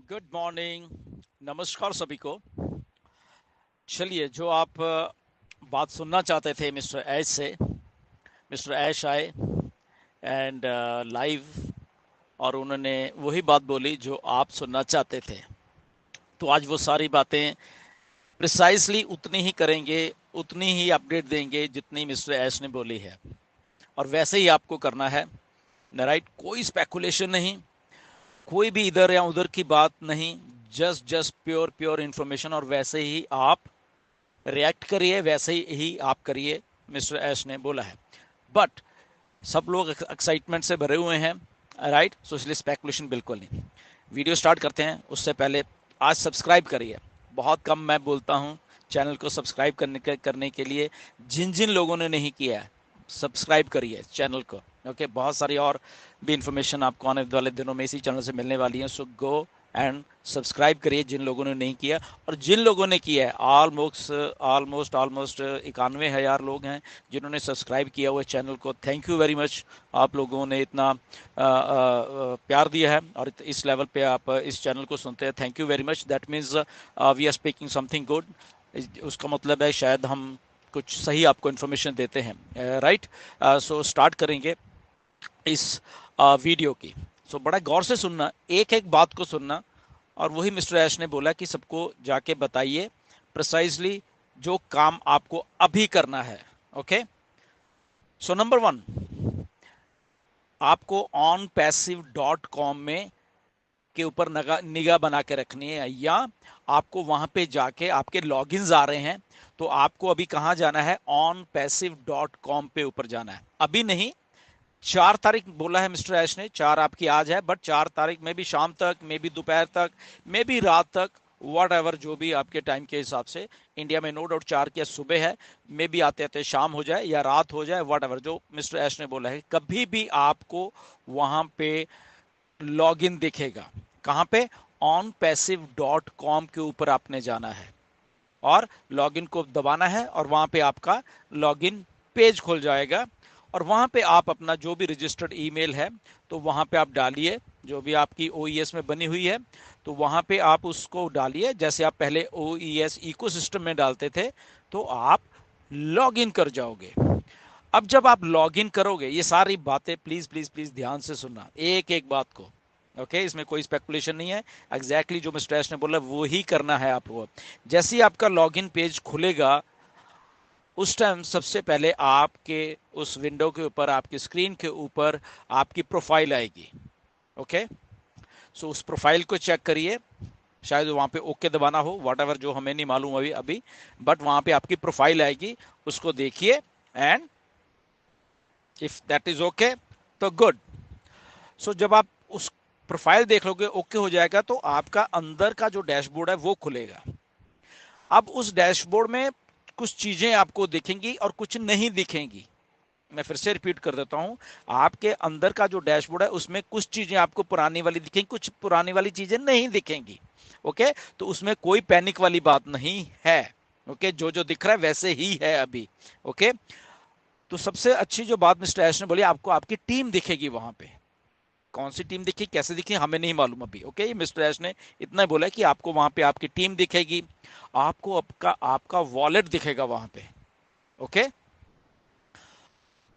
Good morning. नमस्कार सभी को। चलिए, जो आप बात सुनना चाहते थे मिस्टर ऐश से, मिस्टर ऐश आए एंड लाइव, और उन्होंने वही बात बोली जो आप सुनना चाहते थे। तो आज वो सारी बातें प्रिसाइसली उतनी ही करेंगे, उतनी ही अपडेट देंगे जितनी मिस्टर ऐश ने बोली है, और वैसे ही आपको करना है। राइट, कोई स्पेकुलेशन नहीं, कोई भी इधर या उधर की बात नहीं, just just pure pure information, और वैसे ही आप रिएक्ट करिए, वैसे ही आप करिए, मिस्टर एश ने बोला है। बट सब लोग एक्साइटमेंट से भरे हुए हैं, राइट, सो इसलिए स्पेकुलेशन बिल्कुल नहीं। वीडियो स्टार्ट करते हैं उससे पहले आज सब्सक्राइब करिए। बहुत कम मैं बोलता हूँ चैनल को सब्सक्राइब करने के लिए। जिन जिन लोगों ने नहीं किया है, सब्सक्राइब करिए चैनल को। ओके, बहुत सारी और भी इंफॉर्मेशन आपको आने वाले दिनों में इसी चैनल से मिलने वाली है। सो गो एंड सब्सक्राइब करिए जिन लोगों ने नहीं किया, और जिन लोगों ने किया है, ऑलमोस्ट ऑलमोस्ट ऑलमोस्ट 91,000 लोग हैं जिन्होंने सब्सक्राइब किया हुआ चैनल को। Thank you very much. आप लोगों ने इतना प्यार दिया है और इस लेवल पे आप इस चैनल को सुनते हैं। Thank you very much. That means we are speaking something good. उसका मतलब है शायद हम कुछ सही आपको इन्फॉर्मेशन देते हैं। राइट, सो स्टार्ट करेंगे इस वीडियो की। सो बड़ा गौर से सुनना, एक एक बात को सुनना, और वही मिस्टर ऐश ने बोला कि सबको जाके बताइए प्रिसाइजली जो काम आपको अभी करना है। ओके, सो नंबर 1, आपको onpassive.com में के ऊपर निगाह बना के रखनी है, या आपको वहां पे जाके आपके लॉगिन्स आ रहे हैं, तो आपको अभी कहां जाना है, onpassive.com पे ऊपर जाना है। अभी नहीं, 4 तारीख बोला है मिस्टर ऐश ने, 4 आपकी आज है, बट 4 तारीख में भी शाम तक, मे भी दोपहर तक, मे भी रात तक, वट एवर, जो भी आपके टाइम के हिसाब से। इंडिया में नो डाउट 4 की सुबह है, मे भी आते आते शाम हो जाए या रात हो जाए, वट एवर, जो मिस्टर ऐश ने बोला है, कभी भी आपको वहां पे लॉग इन दिखेगा। कहां पे, onpassive.com के ऊपर आपने जाना है और लॉगिन को दबाना है, और वहां पे आपका लॉगिन पेज खुल जाएगा, और वहां पे आप अपना जो भी रजिस्टर्ड ईमेल है तो वहां पे आप डालिए, जो भी आपकी ओईएस में बनी हुई है तो वहां पे आप उसको डालिए, जैसे आप पहले ओईएस इकोसिस्टम में डालते थे, तो आप लॉग इन कर जाओगे। अब जब आप लॉग इन करोगे, ये सारी बातें प्लीज प्लीज प्लीज ध्यान से सुनना, एक एक बात को। ओके, इसमें कोई स्पेकुलेशन नहीं है, एग्जैक्टली जो मिस्टर एश ने बोला वो ही करना है आपको। जैसे ही आपका लॉगिन पेज खुलेगा, उस टाइम सबसे पहले आपके उस विंडो के ऊपर, आपकी स्क्रीन के ऊपर आपकी प्रोफाइल आएगी। ओके, सो उस प्रोफाइल को चेक करिए, शायद वहां पे ओके दबाना हो, वट एवर, जो हमें नहीं मालूम अभी अभी, बट वहां पे आपकी प्रोफाइल आएगी, उसको देखिए, and if that is okay तो गुड। सो जब आप उस प्रोफाइल देख लोगे, ओके हो जाएगा, तो आपका अंदर का जो डैशबोर्ड है वो खुलेगा। अब उस डैशबोर्ड में कुछ चीजें आपको दिखेंगी और कुछ नहीं दिखेंगी। मैं फिर से रिपीट कर देता हूं, आपके अंदर का जो डैशबोर्ड है उसमें कुछ चीजें आपको पुरानी वाली दिखेंगी, कुछ पुरानी वाली चीजें नहीं दिखेंगी। ओके, तो उसमें कोई पैनिक वाली बात नहीं है। ओके, जो जो दिख रहा है वैसे ही है अभी। ओके, तो सबसे अच्छी जो बात मिस्टर ऐश ने बोली, आपको आपकी टीम दिखेगी वहां पे। कौन सी टीम दिखी, कैसे दिखी, हमें नहीं मालूम अभी। ओके, मिस्टर ऐश ने इतना बोला कि आपको वहां पे आपकी टीम दिखेगी, आपको आपका आपका वॉलेट दिखेगा वहां पे। ओके,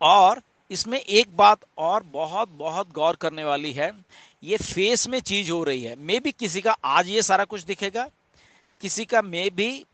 और इसमें एक बात और बहुत बहुत गौर करने वाली है, ये फेस में चीज हो रही है। मे भी किसी का आज ये सारा कुछ दिखेगा, किसी का मे भी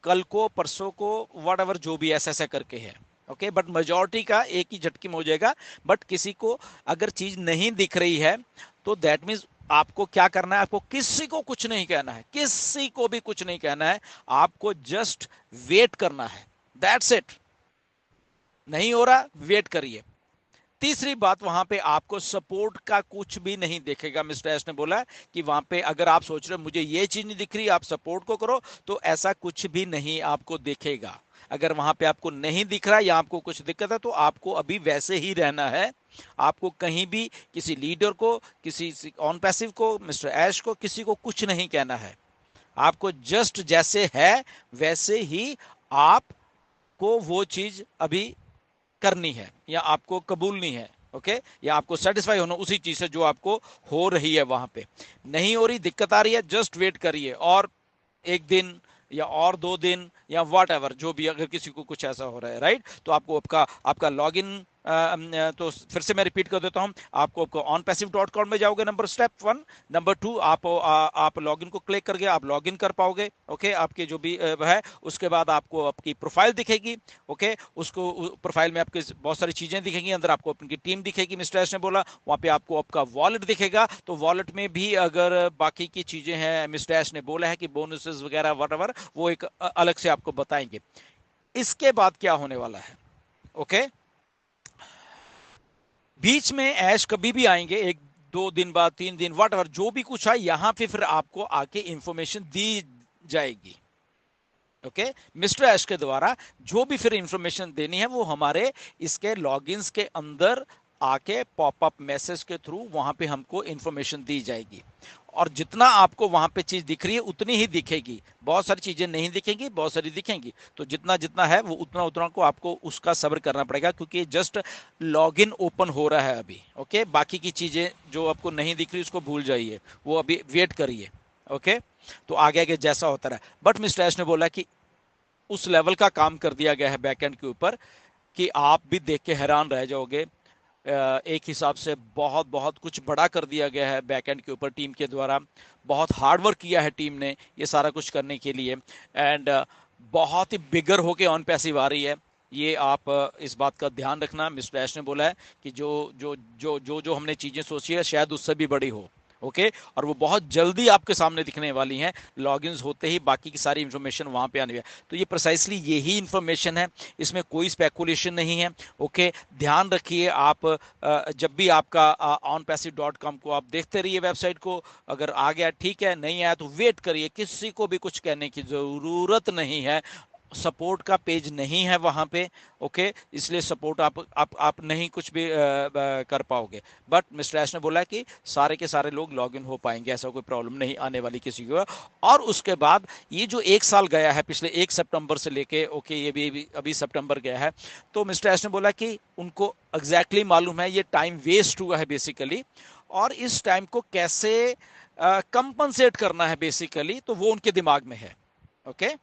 कल को, परसों को, वट एवर, जो भी ऐसा ऐसा करके है। ओके, बट मेजोरिटी का एक ही झटके में हो जाएगा। बट किसी को अगर चीज नहीं दिख रही है, तो दैट मीन्स आपको क्या करना है, आपको किसी को कुछ नहीं कहना है, किसी को भी कुछ नहीं कहना है, आपको जस्ट वेट करना है, दैट्स इट। नहीं हो रहा, वेट करिए। तीसरी बात, वहां पे आपको सपोर्ट का कुछ भी नहीं दिखेगा। मिस्टर एस ने बोला कि वहां पे अगर आप सोच रहे हो मुझे ये चीज नहीं दिख रही, आप सपोर्ट को करो, तो ऐसा कुछ भी नहीं आपको दिखेगा। अगर वहां पे आपको नहीं दिख रहा या आपको कुछ दिक्कत है, तो आपको अभी वैसे ही रहना है। आपको कहीं भी किसी लीडर को, किसी ऑन पैसिव को, मिस्टर ऐश को, किसी को कुछ नहीं कहना है। आपको जस्ट जैसे है वैसे ही आपको वो चीज अभी करनी है या आपको कबूलनी है। ओके, या आपको सेटिस्फाई होना उसी चीज से जो आपको हो रही है वहां पे। नहीं हो रही, दिक्कत आ रही है, जस्ट वेट करिए और एक दिन या और 2 दिन या वॉट एवर जो भी, अगर किसी को कुछ ऐसा हो रहा है, राइट, तो आपको आपका आपका लॉग इन, तो फिर से मैं रिपीट कर देता हूं, आपको ऑन पैसिव डॉट कॉम में जाओगे, नंबर स्टेप 1। नंबर 2, आप लॉग इन को क्लिक करके आप लॉग इन कर पाओगे। ओके, आपके जो भी है, उसके बाद आपको आपकी प्रोफाइल दिखेगी। ओके, उसको प्रोफाइल में आपके बहुत सारी चीजें दिखेंगी, अंदर आपको अपनी टीम दिखेगी, मिस्टर एस ने बोला, वहां पे आपको आपका वॉलेट दिखेगा। तो वॉलेट में भी अगर बाकी की चीजें हैं, मिस्टर एस ने बोला है कि बोनसेस वगैरह वट, वो एक अलग से आपको बताएंगे। इसके बाद क्या होने वाला है, ओके, बीच में ऐश कभी भी आएंगे, 1-2 दिन बाद, 3 दिन, वट एवर जो भी कुछ है, यहां पे फिर आपको आके इंफॉर्मेशन दी जाएगी। ओके, मिस्टर ऐश के द्वारा जो भी फिर इंफॉर्मेशन देनी है वो हमारे इसके लॉगिन्स के अंदर आके पॉपअप मैसेज के थ्रू वहां पे हमको इंफॉर्मेशन दी जाएगी। और जितना आपको वहां पे चीज दिख रही है उतनी ही दिखेगी, बहुत सारी चीजें नहीं दिखेंगी, बहुत सारी दिखेंगी। तो जितना जितना है वो उतना उतना को आपको उसका सब्र करना पड़ेगा, क्योंकि जस्ट लॉगिन ओपन हो रहा है अभी। ओके, बाकी की चीजें जो आपको नहीं दिख रही उसको भूल जाइए, वो अभी वेट करिए। ओके, तो आगे आगे जैसा होता रहा, बट मिस्टर एश ने बोला कि उस लेवल का काम कर दिया गया है बैकएंड के ऊपर कि आप भी देख के हैरान रह जाओगे। एक हिसाब से बहुत बहुत कुछ बड़ा कर दिया गया है बैकएंड के ऊपर टीम के द्वारा। बहुत हार्ड वर्क किया है टीम ने ये सारा कुछ करने के लिए, एंड बहुत ही बिगर होके ऑन पैसिव आ रही है। ये आप इस बात का ध्यान रखना, मिस्टर ऐश ने बोला है कि जो जो जो जो जो हमने चीजें सोची है शायद उससे भी बड़ी हो। ओके, और वो बहुत जल्दी आपके सामने दिखने वाली हैं, लॉगिन्स होते ही बाकी की सारी इंफॉर्मेशन वहां पे आने वाली है। तो ये प्रिसाइसली यही इंफॉर्मेशन है, इसमें कोई स्पेकुलेशन नहीं है। ओके, ध्यान रखिए आप जब भी आपका onpassive.com को आप देखते रहिए वेबसाइट को, अगर आ गया ठीक है, नहीं आया तो वेट करिए, किसी को भी कुछ कहने की जरूरत नहीं है। सपोर्ट का पेज नहीं है वहां पे। ओके, इसलिए सपोर्ट आप नहीं कुछ भी कर पाओगे। बट मिस्टर एश ने बोला कि सारे के सारे लोग लॉग इन हो पाएंगे, ऐसा कोई प्रॉब्लम नहीं आने वाली किसी को। और उसके बाद ये जो 1 साल गया है, पिछले 1 सितंबर से लेके, ओके, ये भी अभी सितंबर गया है, तो मिस्टर एश ने बोला कि उनको एग्जैक्टली मालूम है ये टाइम वेस्ट हुआ है बेसिकली, और इस टाइम को कैसे कंपनसेट करना है बेसिकली, तो वो उनके दिमाग में है। ओके,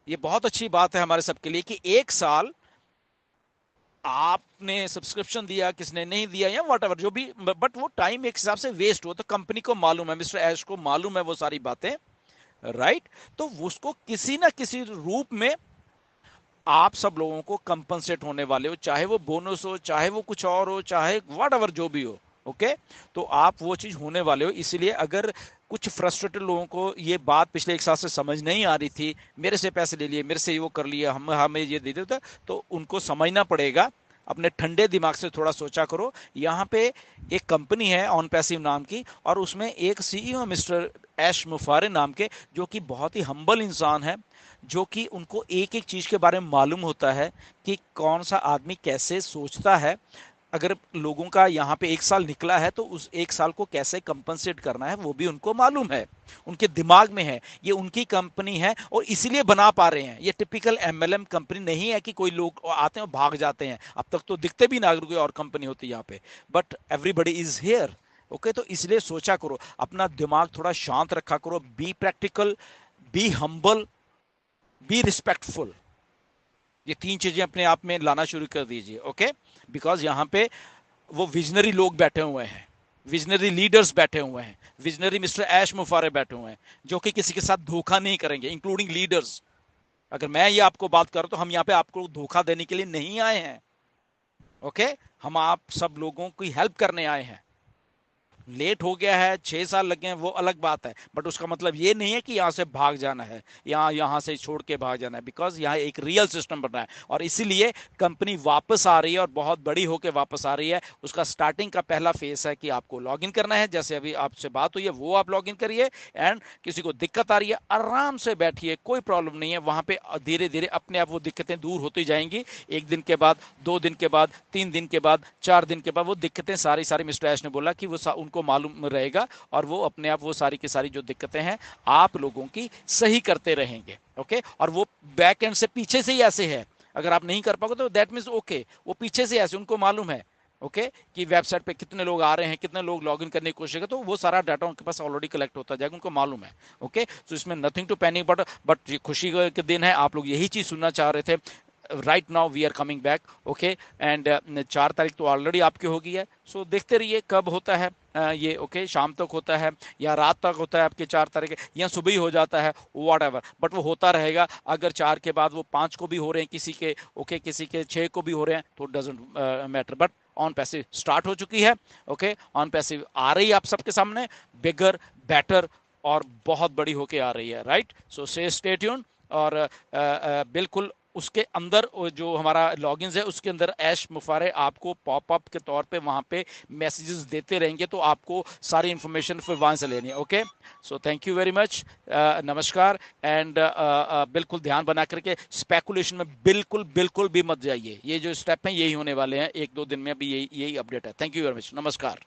ये बहुत अच्छी बात है हमारे सबके लिए कि 1 साल आपने सब्सक्रिप्शन दिया, किसने नहीं दिया, या वट एवर जो भी, बट वो टाइम एक हिसाब से वेस्ट हुआ। तो कंपनी को मालूम है, मिस्टर ऐश को मालूम है वो सारी बातें, राइट। तो उसको किसी ना किसी रूप में आप सब लोगों को कंपनसेट होने वाले हो, चाहे वो बोनस हो, चाहे वो कुछ और हो, चाहे वट एवर जो भी हो। ओके, तो आप वो चीज होने वाले हो। इसलिए अगर कुछ फ्रस्ट्रेटेड लोगों को ये बात पिछले 1 साल से समझ नहीं आ रही थी, मेरे से पैसे ले लिए, मेरे से वो कर लिया, हम हमें ये दे देता, तो उनको समझना पड़ेगा। अपने ठंडे दिमाग से थोड़ा सोचा करो। यहाँ पे एक कंपनी है ऑन पैसिव नाम की, और उसमें एक सीईओ मिस्टर ऐश मुफारे नाम के, जो कि बहुत ही हम्बल इंसान है, जो कि उनको एक एक चीज के बारे में मालूम होता है कि कौन सा आदमी कैसे सोचता है। अगर लोगों का यहाँ पे 1 साल निकला है तो उस 1 साल को कैसे कंपनसेट करना है वो भी उनको मालूम है, उनके दिमाग में है। ये उनकी कंपनी है और इसीलिए बना पा रहे हैं। ये टिपिकल एमएलएम कंपनी नहीं है कि कोई लोग आते हैं और भाग जाते हैं। अब तक तो दिखते भी ना अगर कोई और कंपनी होती यहाँ पे, but everybody is here. Okay, तो इसलिए सोचा करो, अपना दिमाग थोड़ा शांत रखा करो, be practical, be humble, be respectful. ये 3 चीजें अपने आप में लाना शुरू कर दीजिए। ओके, बिकॉज यहाँ पे वो विजनरी लोग बैठे हुए हैं, विजनरी लीडर्स बैठे हुए हैं, विजनरी मिस्टर ऐश मुफारे बैठे हुए हैं, जो कि किसी के साथ धोखा नहीं करेंगे, इंक्लूडिंग लीडर्स। अगर मैं ये आपको बात करूं तो हम यहाँ पे आपको धोखा देने के लिए नहीं आए हैं। ओके, हम आप सब लोगों की हेल्प करने आए हैं। लेट हो गया है, 6 साल लग गए हैं, वो अलग बात है, बट उसका मतलब ये नहीं है कि यहाँ से भाग जाना है, यहाँ से छोड़ के भाग जाना है। बिकॉज यहाँ एक रियल सिस्टम बन रहा है, और इसीलिए कंपनी वापस आ रही है और बहुत बड़ी होकर वापस आ रही है। उसका स्टार्टिंग का पहला फेस है कि आपको लॉग इन करना है, जैसे अभी आपसे बात हुई है वो आप लॉग इन करिए। एंड किसी को दिक्कत आ रही है, आराम से बैठिए, कोई प्रॉब्लम नहीं है। वहां पे धीरे धीरे अपने आप वो दिक्कतें दूर होती जाएंगी। 1 दिन के बाद, 2 दिन के बाद, 3 दिन के बाद, 4 दिन के बाद वो दिक्कतें सारी सारी, मिस्टर ऐश ने बोला कि वो उनको मालूम रहेगा, और वो अपने आप वो सारी की सारी जो दिक्कतें हैं आप लोगों की सही करते रहेंगे। ओके, और वो बैक एंड से पीछे से ही ऐसे है, अगर आप नहीं कर पाओगे तो दैट मीन्स ओके, वो पीछे से ऐसे उनको मालूम है। ओके, कि वेबसाइट पे कितने लोग आ रहे हैं, कितने लोग लॉगिन करने की कोशिश करें, तो वो सारा डाटा उनके पास ऑलरेडी कलेक्ट होता जाएगा, उनको मालूम है। ओके, तो इसमें नथिंग टू पैनिक, बट ये खुशी के दिन है, आप लोग यही चीज सुनना चाह रहे थे। Right now we are coming back. Okay, and 4 तारीख तो ऑलरेडी आपकी हो गई है, सो देखते रहिए कब होता है ये। ओके, शाम तक होता है या रात तक होता है आपके 4 तारीख या सुबह ही हो जाता है, वॉट एवर, बट वो होता रहेगा। अगर 4 के बाद वो 5 को भी हो रहे हैं किसी के, ओके, किसी के 6 को भी हो रहे हैं, तो doesn't matter. But on passive start हो चुकी है। ओके, ऑन पैसिव आ रही है आप सबके सामने, बिगर, बेटर और बहुत बड़ी होके आ रही है। राइट, सो से स्टे ट्यून। और बिल्कुल उसके अंदर जो हमारा लॉगिन है उसके अंदर ऐश मुफारे आपको पॉपअप के तौर पे वहां पे मैसेजेस देते रहेंगे, तो आपको सारी इंफॉर्मेशन फिर वहां से लेनी है। Okay, so thank you very much, नमस्कार। एंड बिल्कुल ध्यान बना करके स्पेकुलेशन में बिल्कुल बिल्कुल भी मत जाइए। ये जो स्टेप है यही होने वाले हैं 1-2 दिन में, अभी यही यही अपडेट है। थैंक यू वेरी मच, नमस्कार।